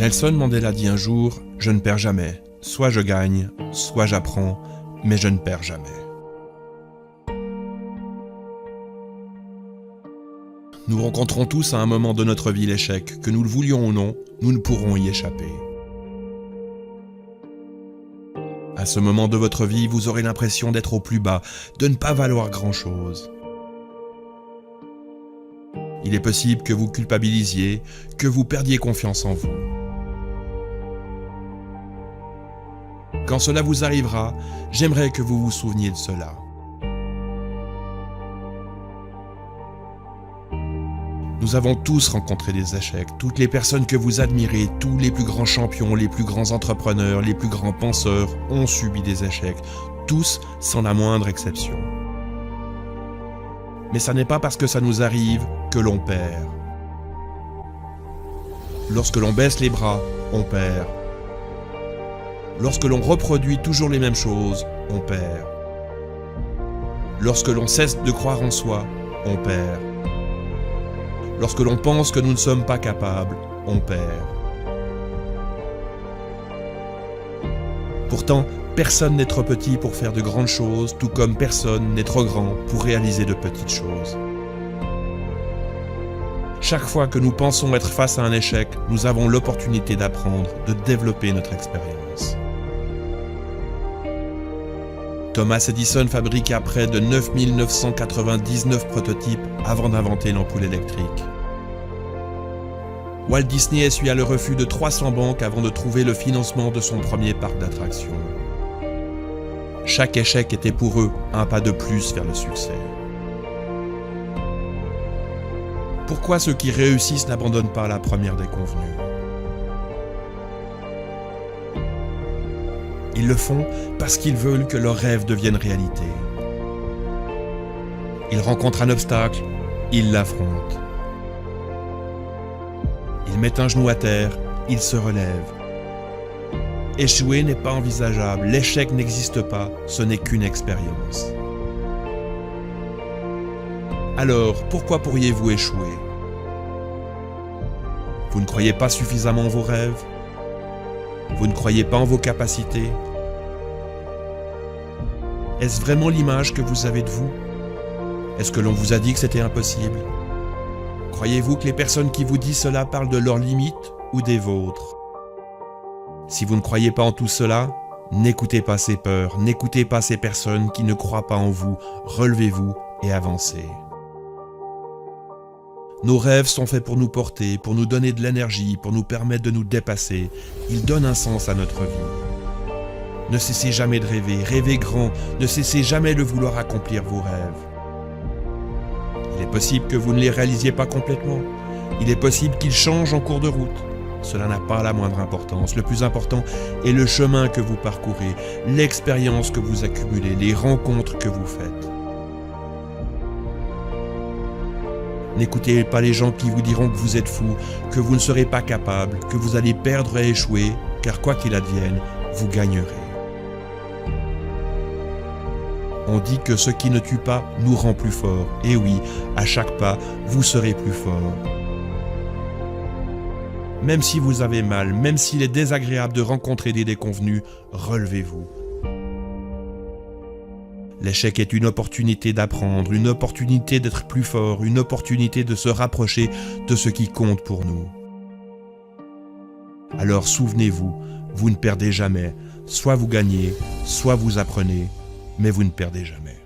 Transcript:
Nelson Mandela dit un jour « Je ne perds jamais. Soit je gagne, soit j'apprends, mais je ne perds jamais. » Nous rencontrons tous à un moment de notre vie l'échec, que nous le voulions ou non, nous ne pourrons y échapper. À ce moment de votre vie, vous aurez l'impression d'être au plus bas, de ne pas valoir grand-chose. Il est possible que vous culpabilisiez, que vous perdiez confiance en vous. Quand cela vous arrivera, j'aimerais que vous vous souveniez de cela. Nous avons tous rencontré des échecs. Toutes les personnes que vous admirez, tous les plus grands champions, les plus grands entrepreneurs, les plus grands penseurs ont subi des échecs. Tous sans la moindre exception. Mais ça n'est pas parce que ça nous arrive que l'on perd. Lorsque l'on baisse les bras, on perd. Lorsque l'on reproduit toujours les mêmes choses, on perd. Lorsque l'on cesse de croire en soi, on perd. Lorsque l'on pense que nous ne sommes pas capables, on perd. Pourtant, personne n'est trop petit pour faire de grandes choses, tout comme personne n'est trop grand pour réaliser de petites choses. Chaque fois que nous pensons être face à un échec, nous avons l'opportunité d'apprendre, de développer notre expérience. Thomas Edison fabriqua près de 9999 prototypes avant d'inventer l'ampoule électrique. Walt Disney essuya le refus de 300 banques avant de trouver le financement de son premier parc d'attractions. Chaque échec était pour eux un pas de plus vers le succès. Pourquoi ceux qui réussissent n'abandonnent pas la première déconvenue ? Ils le font parce qu'ils veulent que leurs rêves deviennent réalité. Ils rencontrent un obstacle, ils l'affrontent. Ils mettent un genou à terre, ils se relèvent. Échouer n'est pas envisageable, l'échec n'existe pas, ce n'est qu'une expérience. Alors, pourquoi pourriez-vous échouer ? Vous ne croyez pas suffisamment en vos rêves ? Vous ne croyez pas en vos capacités ? Est-ce vraiment l'image que vous avez de vous ? Est-ce que l'on vous a dit que c'était impossible ? Croyez-vous que les personnes qui vous disent cela parlent de leurs limites ou des vôtres ? Si vous ne croyez pas en tout cela, n'écoutez pas ces peurs, n'écoutez pas ces personnes qui ne croient pas en vous, relevez-vous et avancez. Nos rêves sont faits pour nous porter, pour nous donner de l'énergie, pour nous permettre de nous dépasser. Ils donnent un sens à notre vie. Ne cessez jamais de rêver, rêvez grand, ne cessez jamais de vouloir accomplir vos rêves. Il est possible que vous ne les réalisiez pas complètement. Il est possible qu'ils changent en cours de route. Cela n'a pas la moindre importance. Le plus important est le chemin que vous parcourez, l'expérience que vous accumulez, les rencontres que vous faites. N'écoutez pas les gens qui vous diront que vous êtes fou, que vous ne serez pas capable, que vous allez perdre et échouer, car quoi qu'il advienne, vous gagnerez. On dit que ce qui ne tue pas nous rend plus forts. Et oui, à chaque pas, vous serez plus fort. Même si vous avez mal, même s'il est désagréable de rencontrer des déconvenus, relevez-vous. L'échec est une opportunité d'apprendre, une opportunité d'être plus fort, une opportunité de se rapprocher de ce qui compte pour nous. Alors souvenez-vous, vous ne perdez jamais. Soit vous gagnez, soit vous apprenez, mais vous ne perdez jamais.